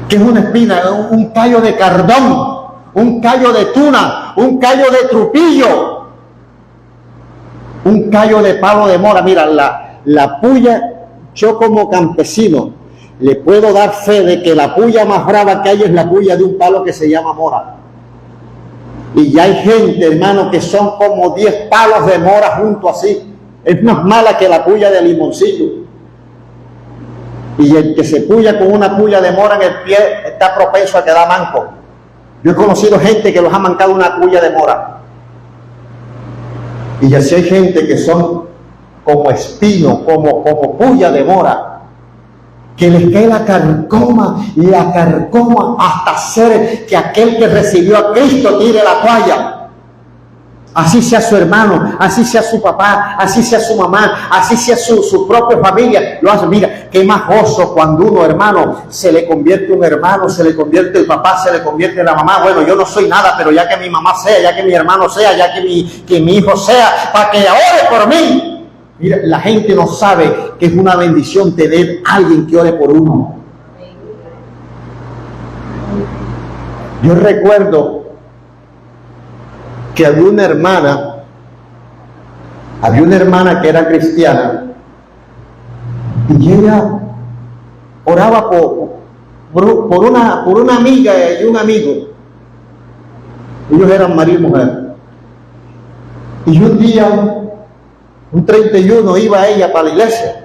¿Qué es una espina? Es un callo de cardón. Un callo de tuna, un callo de trupillo, un callo de palo de mora. Mira, la puya, yo como campesino le puedo dar fe de que la puya más brava que hay es la puya de un palo que se llama mora. Y ya hay gente, hermano, que son como 10 palos de mora junto así. Es más mala que la puya de limoncillo. Y el que se puya con una puya de mora en el pie está propenso a quedar manco. Yo he conocido gente que los ha mancado una puya de mora. Y así hay gente que son como espino, como puya de mora, que les cae la carcoma hasta hacer que aquel que recibió a Cristo tire la toalla. Así sea su hermano, así sea su papá, así sea su mamá, así sea su propia familia, lo hace. Mira, qué más gozo cuando uno, hermano, se le convierte un hermano, se le convierte el papá, se le convierte la mamá. Bueno, yo no soy nada, pero ya que mi mamá sea, ya que mi hermano sea, ya que mi hijo sea, para que ore por mí. Mira, la gente no sabe que es una bendición tener a alguien que ore por uno. Yo recuerdo que había una hermana Había una hermana que era cristiana y ella oraba por una amiga y un amigo. Ellos eran marido y mujer. Y un día, un 31, iba ella para la iglesia.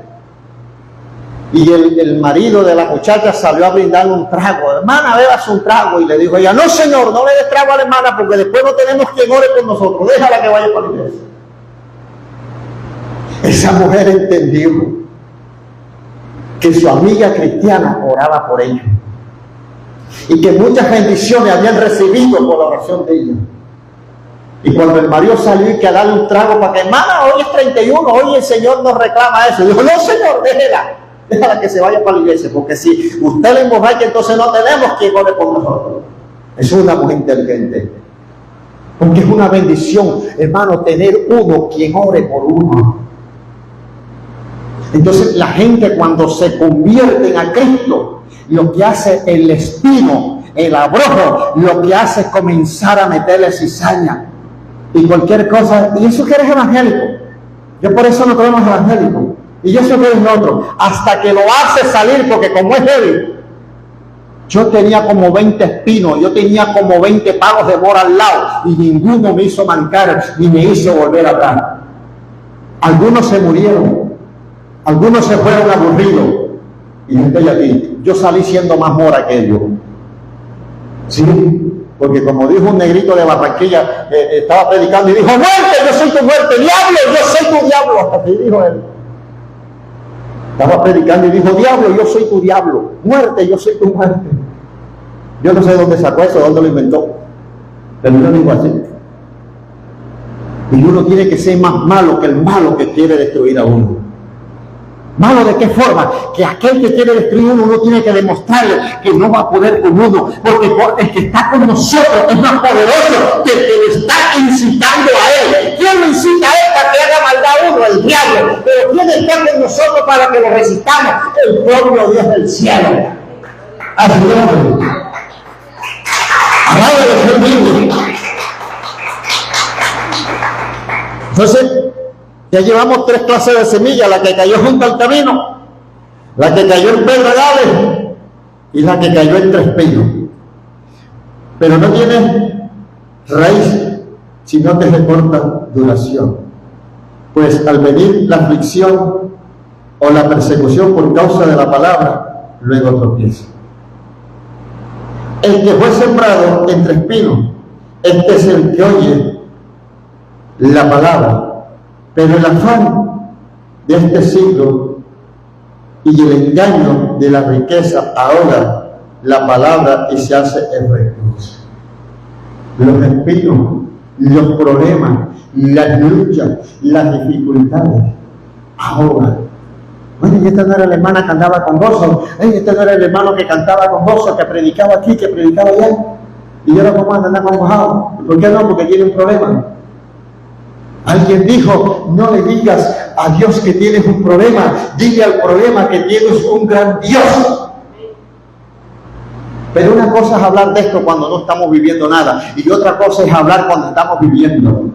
Y el marido de la muchacha salió a brindarle un trago. Hermana, bébase un trago. Y le dijo ella, no señor, no le des trago a la hermana porque después no tenemos quien ore por nosotros. Déjala que vaya para la iglesia. Esa mujer entendió que su amiga cristiana oraba por ella y que muchas bendiciones habían recibido por la oración de ella. Y cuando el marido salió y que darle un trago para que, hermana, hoy es 31, hoy el Señor nos reclama eso. Y dijo, no señor, déjela que se vaya para la iglesia, porque si usted le emborracha, entonces no tenemos quien ore por nosotros. Es una mujer inteligente, porque es una bendición, hermano, tener uno quien ore por uno. Entonces la gente cuando se convierte a Cristo, lo que hace el espino, el abrojo, lo que hace es comenzar a meterle cizaña y cualquier cosa. Y eso que eres evangélico, yo por eso no creemos evangélico, y yo sé que eres otro, hasta que lo hace salir, porque como es débil. Yo tenía como 20 espinos, yo tenía como 20 palos de mora al lado, y ninguno me hizo mancar, ni me hizo volver atrás. Algunos se murieron, algunos se fueron aburridos, y yo estoy aquí. Yo salí siendo más mora que ellos. Sí, porque como dijo un negrito de Barranquilla, estaba predicando y dijo, muerte, yo soy tu muerte, diablo, yo soy tu diablo. Así dijo él. Estaba predicando y dijo, diablo, yo soy tu diablo, muerte, yo soy tu muerte. Yo no sé dónde sacó eso, dónde lo inventó, pero yo digo así. Y uno tiene que ser más malo que el malo que quiere destruir a uno. ¿Malo de qué forma? Que aquel que quiere destruir a uno, uno tiene que demostrarle que no va a poder con uno, porque el que está con nosotros es más poderoso que el que le está incitando a él. ¿Quién lo incita a él para que haga maldad a uno? El diablo. Pero ¿quién está con nosotros para que lo resistamos? El propio Dios del cielo. Ayúdame. Alabado Dios. Entonces, ya llevamos 3 clases de semillas: la que cayó junto al camino, la que cayó en pedregales y la que cayó entre espinos. Pero no tiene raíz, sino que de corta duración. Pues al venir la aflicción o la persecución por causa de la palabra, luego tropieza. El que fue sembrado entre espinos, este es el que oye la palabra, pero el afán de este siglo y el engaño de la riqueza ahoga la palabra y se hace efectuosa. Los espinos, los problemas, las luchas, las dificultades ahogan. Bueno, y esta no era la hermana que andaba con gozo, este no era el hermano que cantaba con gozo, que predicaba aquí, que predicaba allá, y ahora cómo anda con bajado. ¿Por qué no? Porque tiene un problema. Alguien dijo, no le digas a Dios que tienes un problema, dile al problema que tienes un gran Dios. Pero una cosa es hablar de esto cuando no estamos viviendo nada, y otra cosa es hablar cuando estamos viviendo.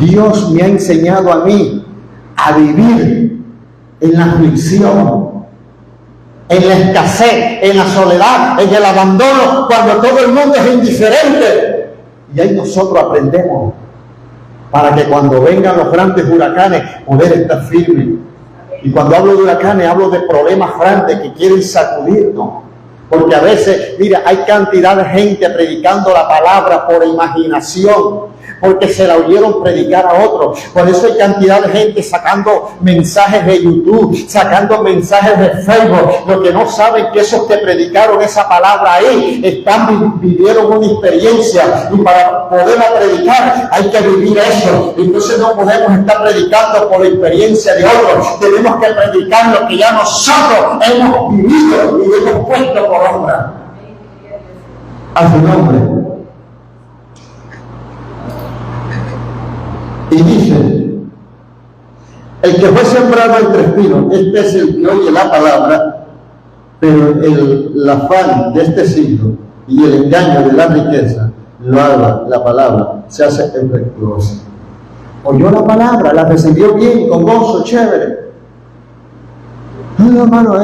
Dios me ha enseñado a mí a vivir en la aflicción, en la escasez, en la soledad, en el abandono, cuando todo el mundo es indiferente. Y ahí nosotros aprendemos para que cuando vengan los grandes huracanes poder estar firmes. Y cuando hablo de huracanes hablo de problemas grandes que quieren sacudirnos. Porque a veces, mira, hay cantidad de gente predicando la palabra por imaginación, porque se la oyeron predicar a otros. Por eso hay cantidad de gente sacando mensajes de YouTube, sacando mensajes de Facebook. Lo que no saben que esos que predicaron esa palabra ahí vivieron una experiencia, y para poderla predicar hay que vivir eso. Entonces no podemos estar predicando por la experiencia de otros, tenemos que predicar lo que ya nosotros hemos vivido y hemos puesto por obra. A su nombre. Y dice, el que fue sembrado entre espinos, este es el que oye la palabra, pero el afán de este siglo y el engaño de la riqueza la palabra se hace efectuosa. Oyó la palabra, la recibió bien, con gozo, chévere. No, hermano,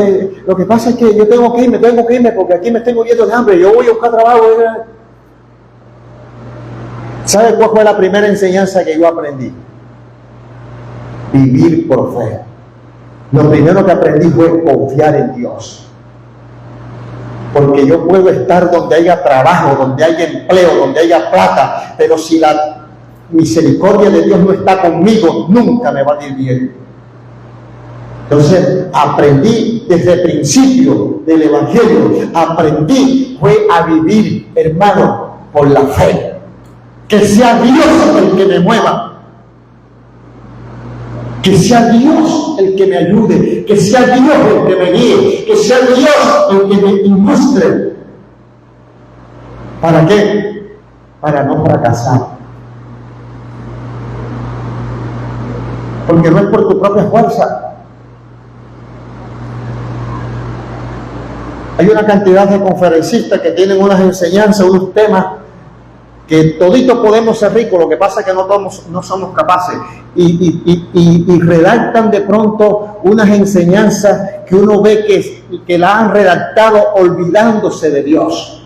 lo que pasa es que yo tengo que irme porque aquí me estoy muriendo de hambre, yo voy a buscar trabajo. ¿Sabe cuál fue la primera enseñanza que yo aprendí? Vivir por fe. Lo primero que aprendí fue confiar en Dios. Porque yo puedo estar donde haya trabajo, donde haya empleo, donde haya plata, pero si la misericordia de Dios no está conmigo, nunca me va a ir bien. Entonces aprendí desde el principio del Evangelio, fue a vivir, hermano, por la fe. Que sea Dios el que me mueva. Que sea Dios el que me ayude, que sea Dios el que me guíe, que sea Dios el que me ilustre. ¿Para qué? Para no fracasar. Porque no es por tu propia fuerza. Hay una cantidad de conferencistas que tienen unas enseñanzas, unos temas que toditos podemos ser ricos, lo que pasa es que no somos capaces, y redactan de pronto unas enseñanzas que uno ve que la han redactado olvidándose de Dios.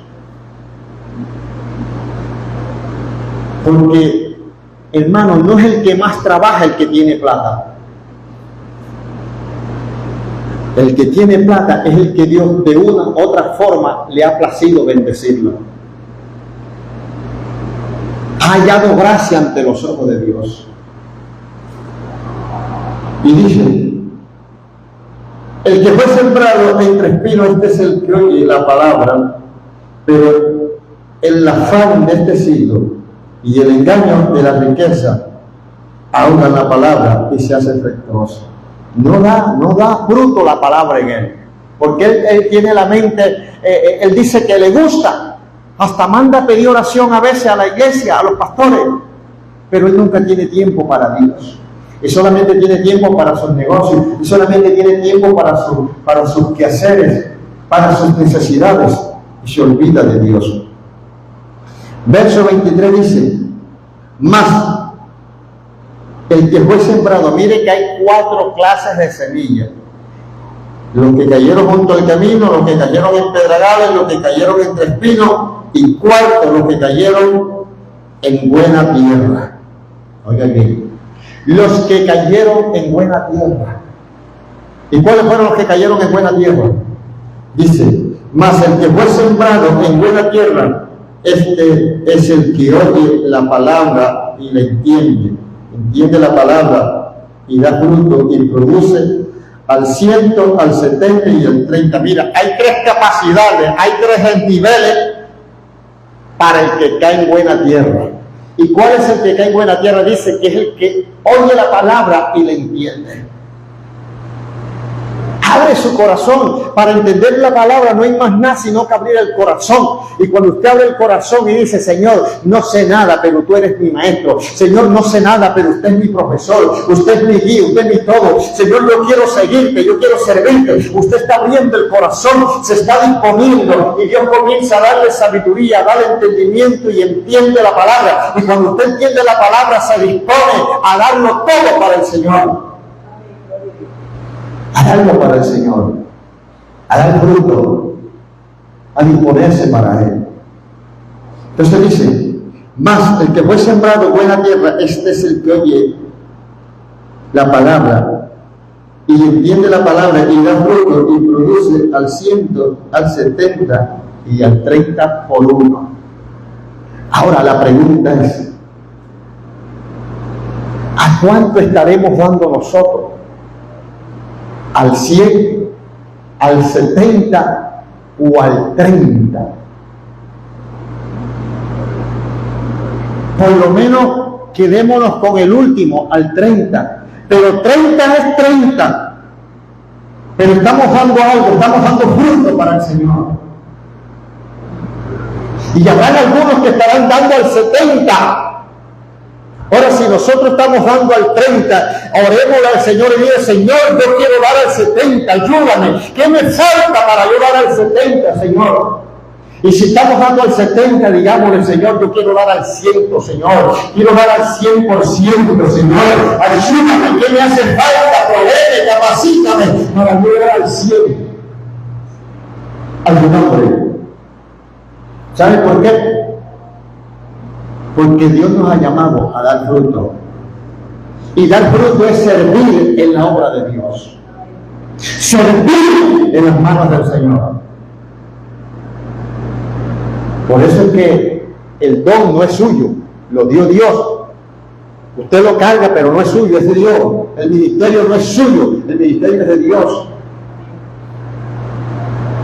Porque, hermano, no es el que más trabaja el que tiene plata. El que tiene plata es el que Dios de una u otra forma le ha placido bendecirlo. Ha hallado gracia ante los ojos de Dios. Y dice, el que fue sembrado entre espinos, este es el que oye la palabra, pero el afán de este siglo y el engaño de la riqueza ahogan la palabra y se hace efectuosa. No da fruto la palabra en él, porque él tiene la mente, él dice que le gusta. Hasta manda a pedir oración a veces a la iglesia, a los pastores, pero él nunca tiene tiempo para Dios. Y solamente tiene tiempo para sus negocios, y solamente tiene tiempo para sus quehaceres, para sus necesidades, y se olvida de Dios. Verso 23 dice, mas el que fue sembrado, mire que hay 4 clases de semillas. Los que cayeron junto al camino, los que cayeron en pedregales, los que cayeron entre espinos, y 4, los que cayeron en buena tierra. Oigan bien, los que cayeron en buena tierra. ¿Y cuáles fueron los que cayeron en buena tierra? Dice, mas el que fue sembrado en buena tierra, este es el que oye la palabra y la entiende la palabra y da fruto y produce al 100, al 70 y al 30. Mira, hay 3 capacidades, hay 3 niveles para el que cae en buena tierra. ¿Y cuál es el que cae en buena tierra? Dice que es el que oye la palabra y la entiende. Abre su corazón. Para entender la palabra no hay más nada sino que abrir el corazón. Y cuando usted abre el corazón y dice, Señor, no sé nada, pero tú eres mi maestro. Señor, no sé nada, pero usted es mi profesor. Usted es mi guía, usted es mi todo. Señor, yo quiero seguirte, yo quiero servirte. Usted está abriendo el corazón, se está disponiendo. Y Dios comienza a darle sabiduría, a darle entendimiento y entiende la palabra. Y cuando usted entiende la palabra, se dispone a darlo todo para el Señor. A darlo para el Señor, a dar fruto, a disponerse para Él. Entonces dice, mas el que fue sembrado en buena tierra, este es el que oye la palabra y entiende la palabra y da fruto y produce al 100, al 70 y al 30 por 1. Ahora la pregunta es, ¿a cuánto estaremos dando nosotros? ¿Al 100, al 70 o al 30? Por lo menos quedémonos con el último, al 30. Pero 30 es 30. Pero estamos dando algo, estamos dando fruto para el Señor. Y habrán algunos que estarán dando al 70. Ahora, si nosotros estamos dando al 30, orémosle al Señor y diga, Señor, yo quiero dar al 70, ayúdame. ¿Qué me falta para yo dar al 70, Señor? Y si estamos dando al 70, digámosle, Señor, yo quiero dar al 100, Señor. Quiero dar al 100%, Señor. Ayúdame, que me hace falta, provéeme, capacítame para llegar al 100. Al nombre. ¿Sabe por qué? Porque Dios nos ha llamado a dar fruto. Y dar fruto es servir en la obra de Dios. Servir en las manos del Señor. Por eso es que el don no es suyo, lo dio Dios. Usted lo carga, pero no es suyo, es de Dios. El ministerio no es suyo, el ministerio es de Dios.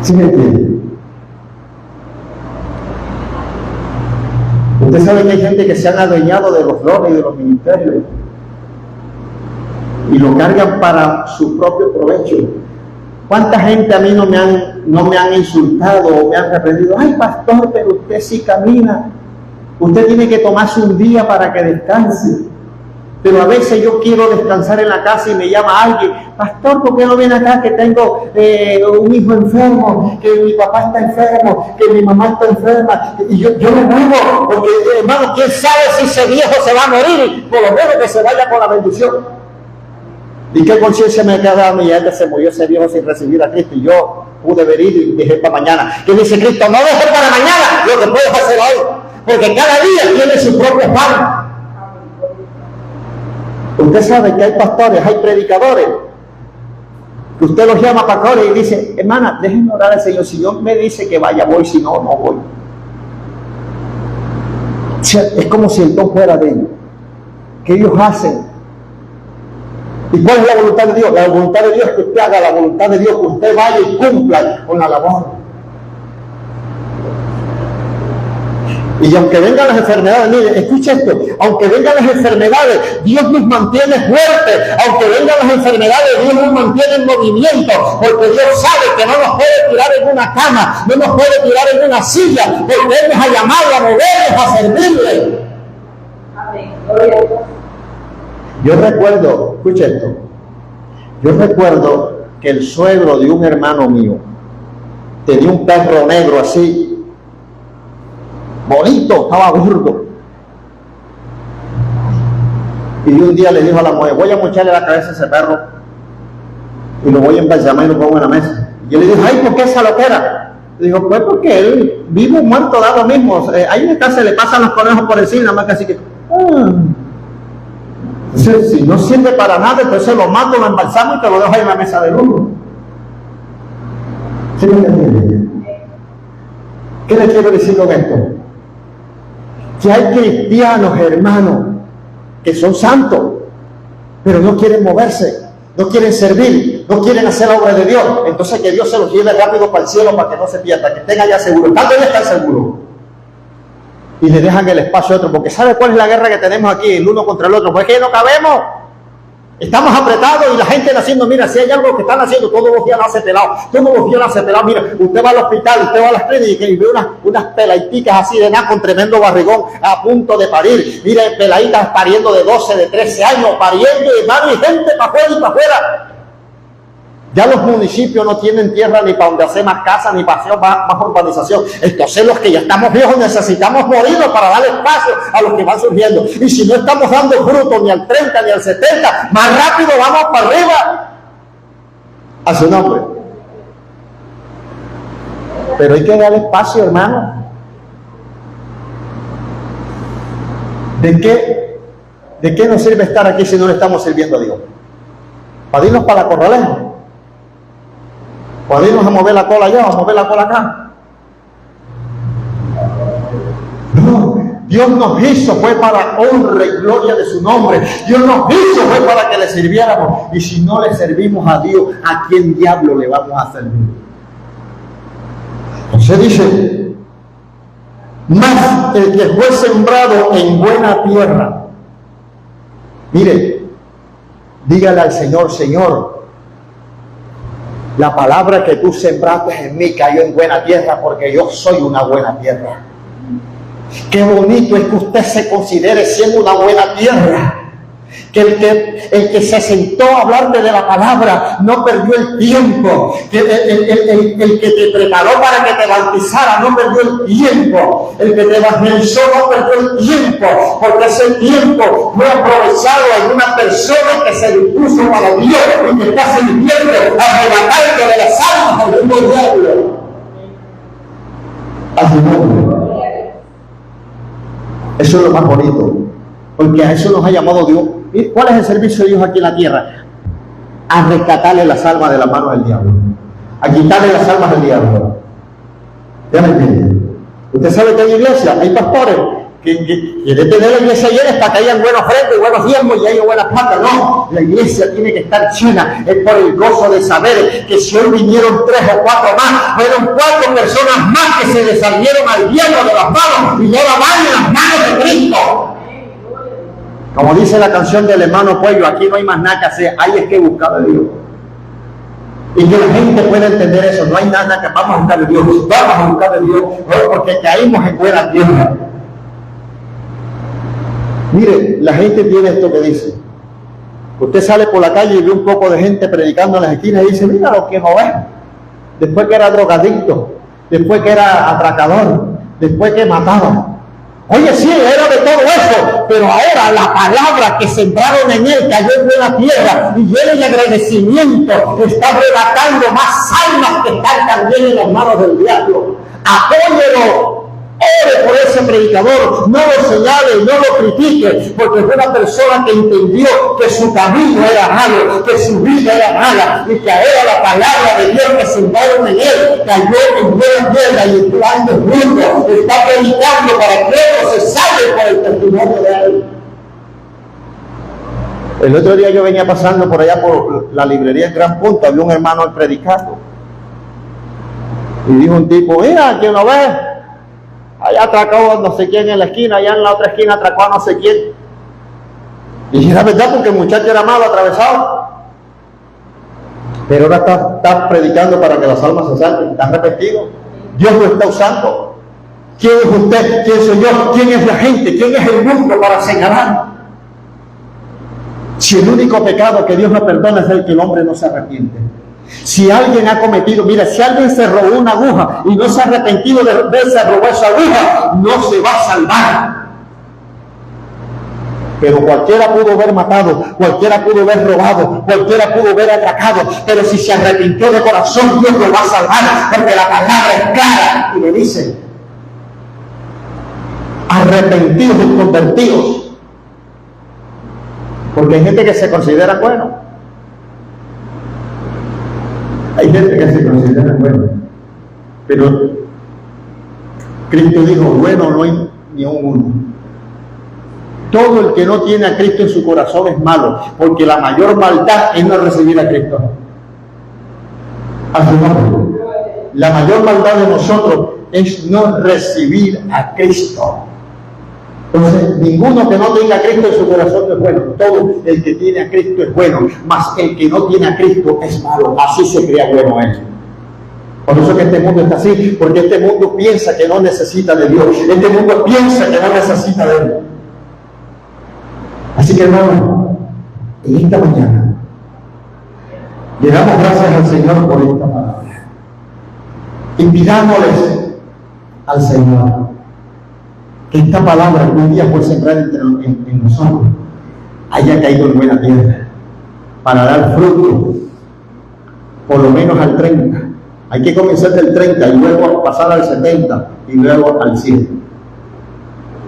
¿Sí me entiende? Usted sabe que hay gente que se han adueñado de los dones y de los ministerios y lo cargan para su propio provecho. ¿Cuánta gente a mí no me han insultado o me han reprendido? Ay, pastor, pero usted sí camina. Usted tiene que tomarse un día para que descanse. Pero a veces yo quiero descansar en la casa y me llama alguien, pastor, ¿por qué no viene acá que tengo un hijo enfermo, que mi papá está enfermo, que mi mamá está enferma? Y yo me muevo, porque hermano, ¿quién sabe si ese viejo se va a morir? Por lo menos que se vaya con la bendición. ¿Y qué conciencia me queda a mí? Ya se murió ese viejo sin recibir a Cristo y yo pude haber ido y dejé para mañana. ¿Qué dice Cristo? No dejes para mañana lo que puedes hacer hoy, porque cada día tiene su propio pan. Usted sabe que hay pastores, hay predicadores, que usted los llama pastores y dice, hermana, déjenme orar al Señor. Si Dios me dice que vaya, voy, si no, no voy. O sea, es como si el don fuera de ellos. ¿Qué ellos hacen? ¿Y cuál es la voluntad de Dios? La voluntad de Dios es que usted haga la voluntad de Dios, que usted vaya y cumpla con la labor. Y aunque vengan las enfermedades, mire, escucha esto, aunque vengan las enfermedades, Dios nos mantiene fuertes. Aunque vengan las enfermedades, Dios nos mantiene en movimiento, porque Dios sabe que no nos puede tirar en una cama, no nos puede tirar en una silla, porque Él nos ha llamado a movernos, a servirle. Amén. Gloria a Dios. Yo recuerdo, escucha esto, yo recuerdo que el suegro de un hermano mío tenía un perro negro así, bonito, estaba gordo. Y un día le dijo a la mujer, voy a mocharle la cabeza a ese perro y lo voy a embalsamar y lo pongo en la mesa. Y él le dijo, ay, ¿por qué esa loquera? Le dijo, pues porque él vivo o muerto da lo mismo. Ahí en casa se le pasan los conejos por encima, nada más que así que... Entonces, si no sirve para nada, entonces lo mato, lo embalsamo y te lo dejo ahí en la mesa de luz. ¿Sí me entiendes? ¿Qué le quiero decir con esto? Que hay cristianos, hermanos, que son santos, pero no quieren moverse, no quieren servir, no quieren hacer la obra de Dios. Entonces que Dios se los lleve rápido para el cielo para que no se pierda, que estén allá seguros. Tal vez están seguros. Y le dejan el espacio a otro, porque ¿sabe cuál es la guerra que tenemos aquí, el uno contra el otro? Pues es que no cabemos, estamos apretados y la gente haciendo, mira, si hay algo que están haciendo, todos los días lo hace pelado, mira, usted va al hospital, usted va a las clínicas y ve unas peladitas así de nada con tremendo barrigón a punto de parir, mira, peladitas pariendo de 12, de 13 años, pariendo, hermano, y gente para afuera y para afuera. Ya los municipios no tienen tierra ni para donde hacer más casas, ni para hacer más urbanización. Entonces los que ya estamos viejos necesitamos morirnos para dar espacio a los que van surgiendo. Y si no estamos dando fruto ni al 30 ni al 70, más rápido vamos para arriba. A su nombre. Pero hay que dar espacio, hermano. ¿De qué nos sirve estar aquí si no le estamos sirviendo a Dios? ¿Para irnos para la corraleja? ¿Para irnos a mover la cola allá o a mover la cola acá? No, Dios nos hizo fue para honra y gloria de su nombre. Dios nos hizo fue para que le sirviéramos. Y si no le servimos a Dios, ¿a quién diablo le vamos a servir? Entonces dice, más el que fue sembrado en buena tierra. Mire, dígale al Señor, Señor, la palabra que tú sembraste en mí cayó en buena tierra porque yo soy una buena tierra. Qué bonito es que usted se considere siendo una buena tierra. Que el que se sentó a hablarte de la palabra no perdió el tiempo. Que el que te preparó para que te bautizara no perdió el tiempo. El que te evangelizó no perdió el tiempo. Porque ese tiempo fue aprovechado en una persona que se dispuso para Dios y que está sirviendo a arrebatarte de las almas del mismo diablo. A su nombre. Eso es lo más bonito. Porque a eso nos ha llamado Dios. ¿Cuál es el servicio de Dios aquí en la tierra? A rescatarle las almas de la mano del diablo. A quitarle las almas del diablo. ¿Ya me entiende? Usted sabe que hay iglesias, hay pastores que quieren tener la iglesia llena para que hayan buenos frentes, buenos diezmos y haya buenas plantas. No, la iglesia tiene que estar llena. Es por el gozo de saber que si hoy vinieron 3 o 4 más, fueron 4 personas más que se le salieron al diablo de las manos y ahora van en las manos de Cristo. Como dice la canción del hermano Puello, aquí no hay más nada que hacer, hay es que buscar a Dios. Y que la gente pueda entender eso, no hay nada que vamos a buscar a Dios, vamos a buscar a Dios, porque caímos en buena tierra. Mire, la gente tiene esto que dice. Usted sale por la calle y ve un poco de gente predicando en las esquinas y dice, mira lo que no es. Después que era drogadicto, después que era atracador, después que mataba. Oye, sí, era de todo eso, pero ahora la palabra que sembraron en él cayó en buena tierra y lleno de agradecimiento está arrebatando más almas que están también en las manos del diablo. Apóyelo, ore por ese predicador, no lo señale, no lo critique, porque fue una persona que entendió que su camino era malo, que su vida era mala y que era la palabra de Dios que sembraron en él, cayó en buena tierra y está dando fruto, está predicando para que otros se salven por el testimonio de él. El otro día yo venía pasando por allá por la librería en Gran Punto, había un hermano predicando y dijo un tipo, mira, ¿quién lo ve? Allá atracó a no sé quién en la esquina, allá en la otra esquina atracó a no sé quién. Y era verdad porque el muchacho era malo, atravesado. Pero ahora está predicando para que las almas se salven, está arrepentido. Dios lo está usando. ¿Quién es usted? ¿Quién soy yo? ¿Quién es la gente? ¿Quién es el mundo para señalar? Si el único pecado que Dios no perdona es el que el hombre no se arrepiente. Si alguien ha cometido, mira, si alguien se robó una aguja y no se ha arrepentido de haberse robado esa aguja, no se va a salvar. Pero cualquiera pudo haber matado, cualquiera pudo haber robado, cualquiera pudo haber atracado, pero si se arrepintió de corazón, Dios lo va a salvar, porque la palabra es clara y le dice, arrepentidos y convertidos. Porque hay gente que se considera bueno. Hay gente que se considera bueno, pero Cristo dijo, bueno no hay ni uno. Todo el que no tiene a Cristo en su corazón es malo, porque la mayor maldad es no recibir a Cristo. A su nombre. La mayor maldad de nosotros es no recibir a Cristo. Entonces, ninguno que no tenga a Cristo en su corazón es bueno. Todo el que tiene a Cristo es bueno, mas el que no tiene a Cristo es malo. Así se crea bueno él. Por eso que este mundo está así, porque este mundo piensa que no necesita de Dios. Este mundo piensa que no necesita de Él. Así que, hermano, en esta mañana le damos gracias al Señor por esta palabra. Y pidámosles al Señor que esta palabra que un día fue sembrada en nosotros haya caído en buena tierra para dar fruto por lo menos al 30. Hay que comenzar del 30 y luego pasar al 70 y luego al 100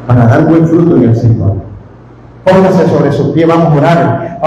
para dar buen fruto en el Señor. Póngase sobre sus pies, vamos a orar.